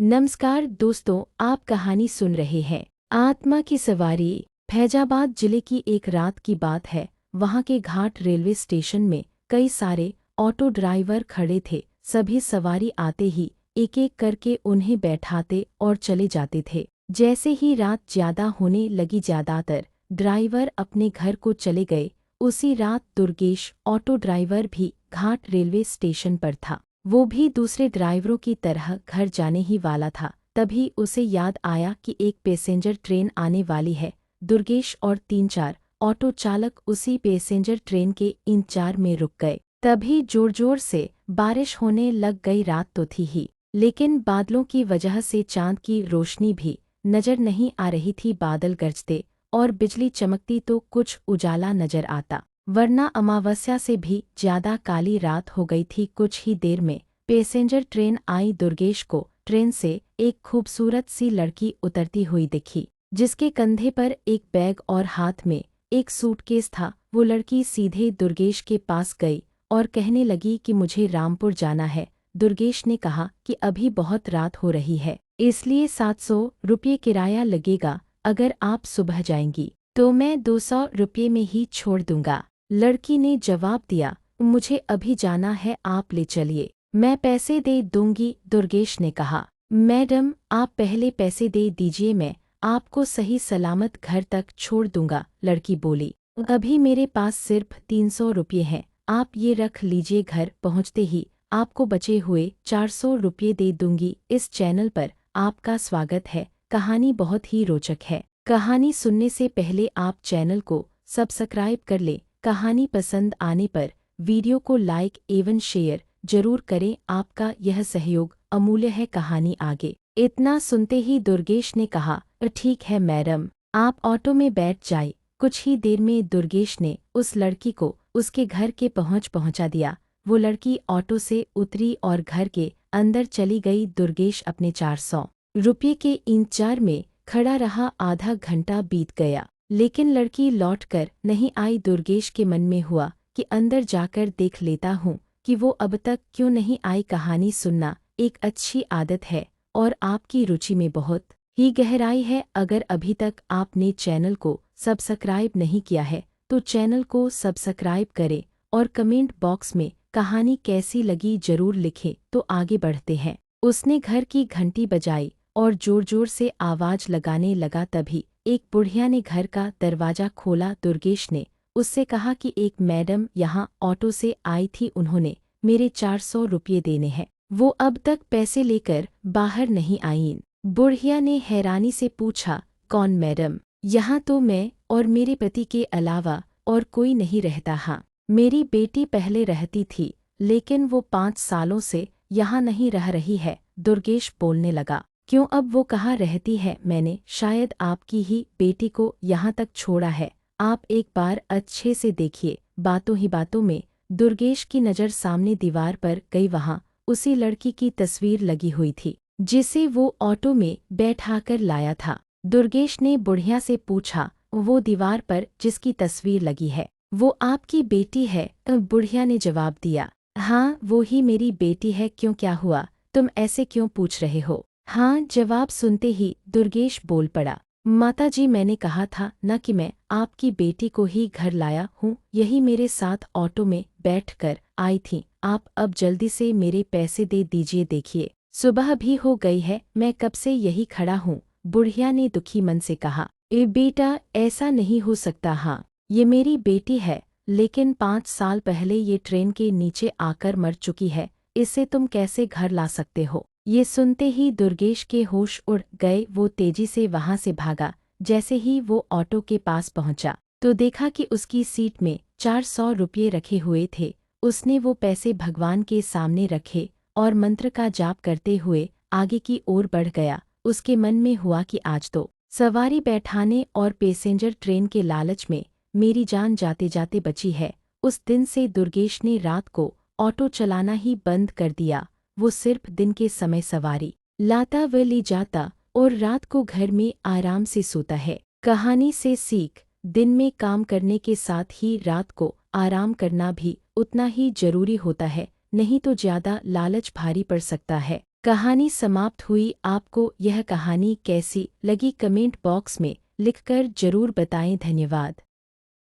नमस्कार दोस्तों, आप कहानी सुन रहे हैं आत्मा की सवारी। फैजाबाद जिले की एक रात की बात है। वहां के घाट रेलवे स्टेशन में कई सारे ऑटो ड्राइवर खड़े थे। सभी सवारी आते ही एक एक करके उन्हें बैठाते और चले जाते थे। जैसे ही रात ज्यादा होने लगी, ज्यादातर ड्राइवर अपने घर को चले गए। उसी रात दुर्गेश ऑटो ड्राइवर भी घाट रेलवे स्टेशन पर था। वो भी दूसरे ड्राइवरों की तरह घर जाने ही वाला था। तभी उसे याद आया कि एक पैसेंजर ट्रेन आने वाली है। दुर्गेश और 3-4 ऑटो चालक उसी पैसेंजर ट्रेन के इंतजार में रुक गए। तभी जोर जोर से बारिश होने लग गई। रात तो थी ही, लेकिन बादलों की वजह से चांद की रोशनी भी नजर नहीं आ रही थी। बादल गरजते और बिजली चमकती तो कुछ उजाला नजर आता, वरना अमावस्या से भी ज्यादा काली रात हो गई थी। कुछ ही देर में पैसेंजर ट्रेन आई। दुर्गेश को ट्रेन से एक खूबसूरत सी लड़की उतरती हुई दिखी, जिसके कंधे पर एक बैग और हाथ में एक सूटकेस था। वो लड़की सीधे दुर्गेश के पास गई और कहने लगी कि मुझे रामपुर जाना है। दुर्गेश ने कहा कि अभी बहुत रात हो रही है, इसलिए 700 रुपये किराया लगेगा। अगर आप सुबह जाएंगी तो मैं 200 रुपये में ही छोड़ दूंगा। लड़की ने जवाब दिया, मुझे अभी जाना है, आप ले चलिए, मैं पैसे दे दूंगी। दुर्गेश ने कहा, मैडम आप पहले पैसे दे दीजिए, मैं आपको सही सलामत घर तक छोड़ दूंगा। लड़की बोली, अभी मेरे पास सिर्फ 300 रुपये हैं, आप ये रख लीजिए। घर पहुंचते ही आपको बचे हुए 400 रुपये दे दूंगी। इस चैनल पर आपका स्वागत है। कहानी बहुत ही रोचक है। कहानी सुनने से पहले आप चैनल को सब्सक्राइब कर लें। कहानी पसंद आने पर वीडियो को लाइक एवं शेयर जरूर करें। आपका यह सहयोग अमूल्य है। कहानी आगे। इतना सुनते ही दुर्गेश ने कहा, ठीक है मैडम, आप ऑटो में बैठ जाए। कुछ ही देर में दुर्गेश ने उस लड़की को उसके घर के पहुंचा दिया। वो लड़की ऑटो से उतरी और घर के अंदर चली गई। दुर्गेश अपने 400 रुपये के इंतजार में खड़ा रहा। आधा घंटा बीत गया, लेकिन लड़की लौटकर नहीं आई। दुर्गेश के मन में हुआ कि अंदर जाकर देख लेता हूँ कि वो अब तक क्यों नहीं आई। कहानी सुनना एक अच्छी आदत है और आपकी रुचि में बहुत ही गहराई है। अगर अभी तक आपने चैनल को सब्सक्राइब नहीं किया है तो चैनल को सब्सक्राइब करें और कमेंट बॉक्स में कहानी कैसी लगी जरूर लिखें। तो आगे बढ़ते हैं। उसने घर की घंटी बजाई और जोर जोर से आवाज लगाने लगा। तभी एक बुढ़िया ने घर का दरवाजा खोला। दुर्गेश ने उससे कहा कि एक मैडम यहाँ ऑटो से आई थी, उन्होंने मेरे 400 रुपये देने हैं। वो अब तक पैसे लेकर बाहर नहीं आईं। बुढ़िया ने हैरानी से पूछा, कौन मैडम? यहाँ तो मैं और मेरे पति के अलावा और कोई नहीं रहता। हाँ, मेरी बेटी पहले रहती थी, लेकिन वो 5 सालों से यहाँ नहीं रह रही है। दुर्गेश बोलने लगा, क्यों, अब वो कहाँ रहती है? मैंने शायद आपकी ही बेटी को यहाँ तक छोड़ा है, आप एक बार अच्छे से देखिए। बातों ही बातों में दुर्गेश की नज़र सामने दीवार पर गई। वहाँ उसी लड़की की तस्वीर लगी हुई थी, जिसे वो ऑटो में बैठाकर लाया था। दुर्गेश ने बुढ़िया से पूछा, वो दीवार पर जिसकी तस्वीर लगी है वो आपकी बेटी है? बुढ़िया ने जवाब दिया, हाँ वो ही मेरी बेटी है। क्यों, क्या हुआ? तुम ऐसे क्यों पूछ रहे हो? हाँ जवाब सुनते ही दुर्गेश बोल पड़ा, माताजी मैंने कहा था न कि मैं आपकी बेटी को ही घर लाया हूँ, यही मेरे साथ ऑटो में बैठकर आई थी। आप अब जल्दी से मेरे पैसे दे दीजिए। देखिए सुबह भी हो गई है, मैं कब से यही खड़ा हूँ। बुढ़िया ने दुखी मन से कहा, ए बेटा ऐसा नहीं हो सकता। हाँ ये मेरी बेटी है, लेकिन 5 साल पहले ये ट्रेन के नीचे आकर मर चुकी है, इसे तुम कैसे घर ला सकते हो? ये सुनते ही दुर्गेश के होश उड़ गए। वो तेजी से वहां से भागा। जैसे ही वो ऑटो के पास पहुंचा तो देखा कि उसकी सीट में 400 रुपये रखे हुए थे। उसने वो पैसे भगवान के सामने रखे और मंत्र का जाप करते हुए आगे की ओर बढ़ गया। उसके मन में हुआ कि आज तो सवारी बैठाने और पैसेंजर ट्रेन के लालच में मेरी जान जाते जाते बची है। उस दिन से दुर्गेश ने रात को ऑटो चलाना ही बंद कर दिया। वो सिर्फ दिन के समय सवारी लाता व ले जाता और रात को घर में आराम से सोता है। कहानी से सीख, दिन में काम करने के साथ ही रात को आराम करना भी उतना ही जरूरी होता है, नहीं तो ज्यादा लालच भारी पड़ सकता है। कहानी समाप्त हुई। आपको यह कहानी कैसी लगी कमेंट बॉक्स में लिखकर जरूर बताएं। धन्यवाद।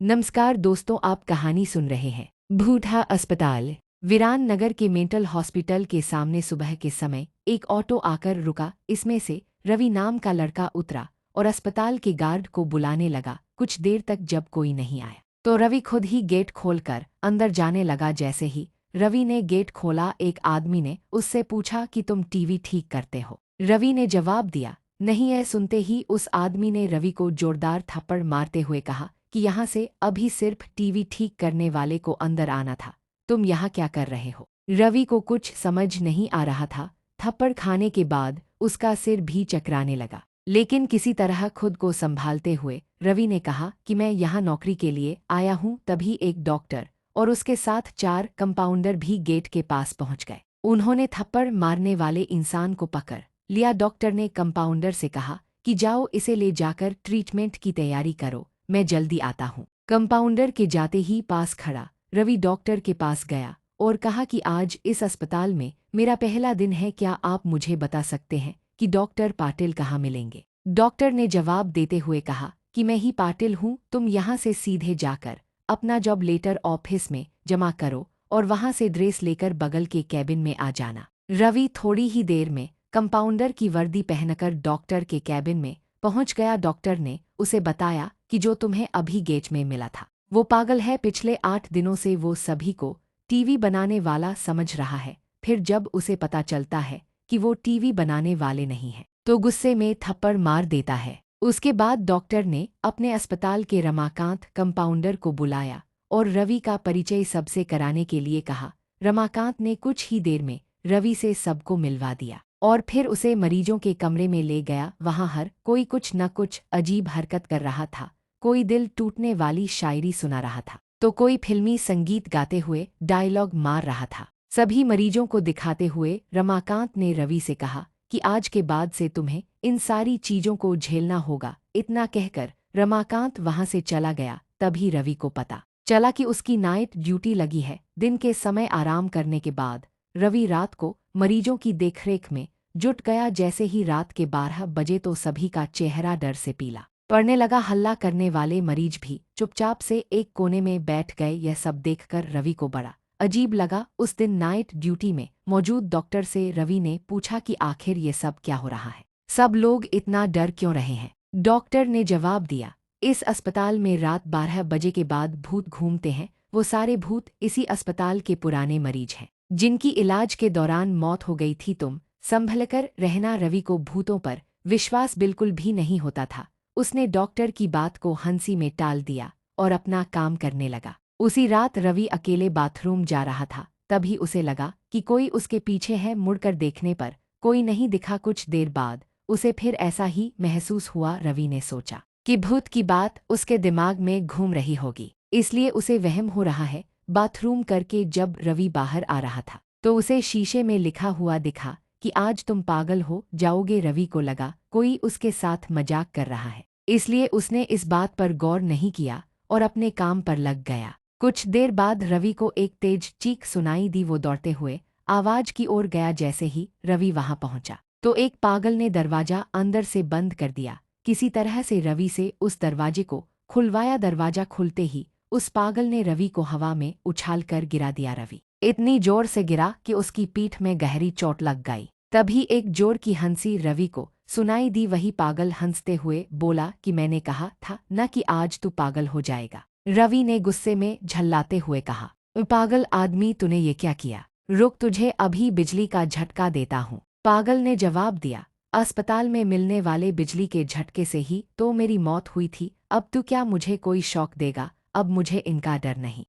नमस्कार दोस्तों, आप कहानी सुन रहे हैं भूठा अस्पताल। वीरान नगर के मेंटल हॉस्पिटल के सामने सुबह के समय एक ऑटो आकर रुका। इसमें से रवि नाम का लड़का उतरा और अस्पताल के गार्ड को बुलाने लगा। कुछ देर तक जब कोई नहीं आया तो रवि खुद ही गेट खोलकर अंदर जाने लगा। जैसे ही रवि ने गेट खोला, एक आदमी ने उससे पूछा कि तुम टीवी ठीक करते हो। रवि ने जवाब दिया, नहीं। यह सुनते ही उस आदमी ने रवि को जोरदार थप्पड़ मारते हुए कहा कि यहाँ से अभी सिर्फ टीवी ठीक करने वाले को अंदर आना था, तुम यहाँ क्या कर रहे हो। रवि को कुछ समझ नहीं आ रहा था। थप्पड़ खाने के बाद उसका सिर भी चकराने लगा, लेकिन किसी तरह खुद को संभालते हुए रवि ने कहा कि मैं यहाँ नौकरी के लिए आया हूँ। तभी एक डॉक्टर और उसके साथ 4 कंपाउंडर भी गेट के पास पहुंच गए। उन्होंने थप्पड़ मारने वाले इंसान को पकड़ लिया। डॉक्टर ने कंपाउंडर से कहा कि जाओ, इसे ले जाकर ट्रीटमेंट की तैयारी करो, मैं जल्दी आता हूँ। कंपाउंडर के जाते ही पास खड़ा रवि डॉक्टर के पास गया और कहा कि आज इस अस्पताल में मेरा पहला दिन है, क्या आप मुझे बता सकते हैं कि डॉक्टर पाटिल कहाँ मिलेंगे। डॉक्टर ने जवाब देते हुए कहा कि मैं ही पाटिल हूँ, तुम यहाँ से सीधे जाकर अपना जॉब लेटर ऑफिस में जमा करो और वहाँ से ड्रेस लेकर बगल के कैबिन में आ जाना। रवि थोड़ी ही देर में कंपाउंडर की वर्दी पहनकर डॉक्टर के कैबिन में पहुंच गया। डॉक्टर ने उसे बताया कि जो तुम्हें अभी गेट में मिला था वो पागल है। पिछले 8 दिनों से वो सभी को टीवी बनाने वाला समझ रहा है। फिर जब उसे पता चलता है कि वो टीवी बनाने वाले नहीं है तो गुस्से में थप्पड़ मार देता है। उसके बाद डॉक्टर ने अपने अस्पताल के रमाकांत कंपाउंडर को बुलाया और रवि का परिचय सबसे कराने के लिए कहा। रमाकांत ने कुछ ही देर में रवि से सबको मिलवा दिया और फिर उसे मरीजों के कमरे में ले गया। वहाँ हर कोई कुछ न कुछ अजीब हरकत कर रहा था। कोई दिल टूटने वाली शायरी सुना रहा था तो कोई फिल्मी संगीत गाते हुए डायलॉग मार रहा था। सभी मरीजों को दिखाते हुए रमाकांत ने रवि से कहा कि आज के बाद से तुम्हें इन सारी चीजों को झेलना होगा। इतना कहकर रमाकांत वहां से चला गया। तभी रवि को पता चला कि उसकी नाइट ड्यूटी लगी है। दिन के समय आराम करने के बाद रवि रात को मरीजों की देखरेख में जुट गया। जैसे ही रात के 12 बजे तो सभी का चेहरा डर से पीला पड़ने लगा। हल्ला करने वाले मरीज भी चुपचाप से एक कोने में बैठ गए। यह सब देखकर रवि को बड़ा अजीब लगा। उस दिन नाइट ड्यूटी में मौजूद डॉक्टर से रवि ने पूछा कि आखिर ये सब क्या हो रहा है, सब लोग इतना डर क्यों रहे हैं। डॉक्टर ने जवाब दिया, इस अस्पताल में रात 12 बजे के बाद भूत घूमते हैं। वो सारे भूत इसी अस्पताल के पुराने मरीज हैं जिनकी इलाज के दौरान मौत हो गई थी। तुम संभलकर रहना। रवि को भूतों पर विश्वास बिल्कुल भी नहीं होता था। उसने डॉक्टर की बात को हंसी में टाल दिया और अपना काम करने लगा। उसी रात रवि अकेले बाथरूम जा रहा था। तभी उसे लगा कि कोई उसके पीछे है। मुड़कर देखने पर कोई नहीं दिखा। कुछ देर बाद उसे फिर ऐसा ही महसूस हुआ। रवि ने सोचा कि भूत की बात उसके दिमाग में घूम रही होगी, इसलिए उसे वहम हो रहा है। बाथरूम करके जब रवि बाहर आ रहा था तो उसे शीशे में लिखा हुआ दिखा कि आज तुम पागल हो जाओगे। रवि को लगा कोई उसके साथ मजाक कर रहा है, इसलिए उसने इस बात पर गौर नहीं किया और अपने काम पर लग गया। कुछ देर बाद रवि को एक तेज चीख सुनाई दी। वो दौड़ते हुए आवाज की ओर गया। जैसे ही रवि वहां पहुंचा तो एक पागल ने दरवाजा अंदर से बंद कर दिया। किसी तरह से रवि से उस दरवाजे को खुलवाया। दरवाजा खुलते ही उस पागल ने रवि को हवा में उछालकर गिरा दिया। रवि इतनी जोर से गिरा कि उसकी पीठ में गहरी चोट लग गई। तभी एक जोर की हंसी रवि को सुनाई दी। वही पागल हंसते हुए बोला कि मैंने कहा था न कि आज तू पागल हो जाएगा। रवि ने गुस्से में झल्लाते हुए कहा, पागल आदमी, तूने ये क्या किया? रुक, तुझे अभी बिजली का झटका देता हूँ। पागल ने जवाब दिया, अस्पताल में मिलने वाले बिजली के झटके से ही तो मेरी मौत हुई थी। अब तू क्या मुझे कोई शौक देगा? अब मुझे इनका डर नहीं।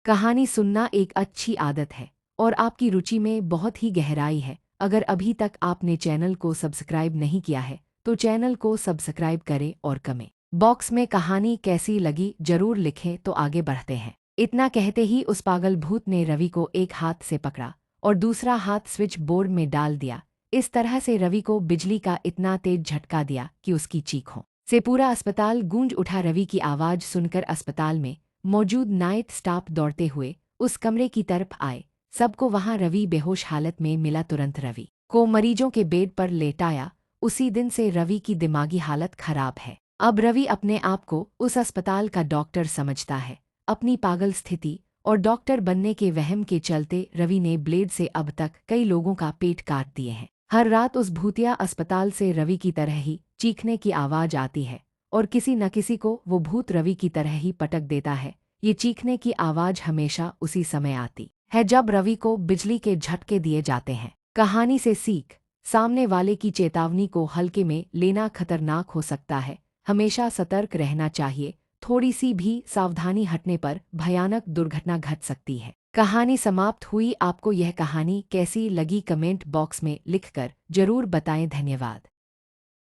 कहानी सुनना एक अच्छी आदत है और आपकी रुचि में बहुत ही गहराई है। अगर अभी तक आपने चैनल को सब्सक्राइब नहीं किया है तो चैनल को सब्सक्राइब करें और कमेंट बॉक्स में कहानी कैसी लगी जरूर लिखें। तो आगे बढ़ते हैं। इतना कहते ही उस पागल भूत ने रवि को एक हाथ से पकड़ा और दूसरा हाथ स्विच बोर्ड में डाल दिया। इस तरह से रवि को बिजली का इतना तेज झटका दिया कि उसकी चीखों से पूरा अस्पताल गूंज उठा। रवि की आवाज सुनकर अस्पताल में मौजूद नाइट स्टाफ दौड़ते हुए उस कमरे की तरफ आए। सबको वहां रवि बेहोश हालत में मिला। तुरंत रवि को मरीजों के बेड पर लेटाया। उसी दिन से रवि की दिमागी हालत खराब है। अब रवि अपने आप को उस अस्पताल का डॉक्टर समझता है। अपनी पागल स्थिति और डॉक्टर बनने के वहम के चलते रवि ने ब्लेड से अब तक कई लोगों का पेट काट दिए हैं। हर रात उस भूतिया अस्पताल से रवि की तरह ही चीखने की आवाज आती है और किसी न किसी को वो भूत रवि की तरह ही पटक देता है। ये चीखने की आवाज हमेशा उसी समय आती है जब रवि को बिजली के झटके दिए जाते हैं। कहानी से सीख, सामने वाले की चेतावनी को हल्के में लेना खतरनाक हो सकता है। हमेशा सतर्क रहना चाहिए। थोड़ी सी भी सावधानी हटने पर भयानक दुर्घटना घट सकती है। कहानी समाप्त हुई। आपको यह कहानी कैसी लगी कमेंट बॉक्स में लिखकर जरूर बताएं। धन्यवाद।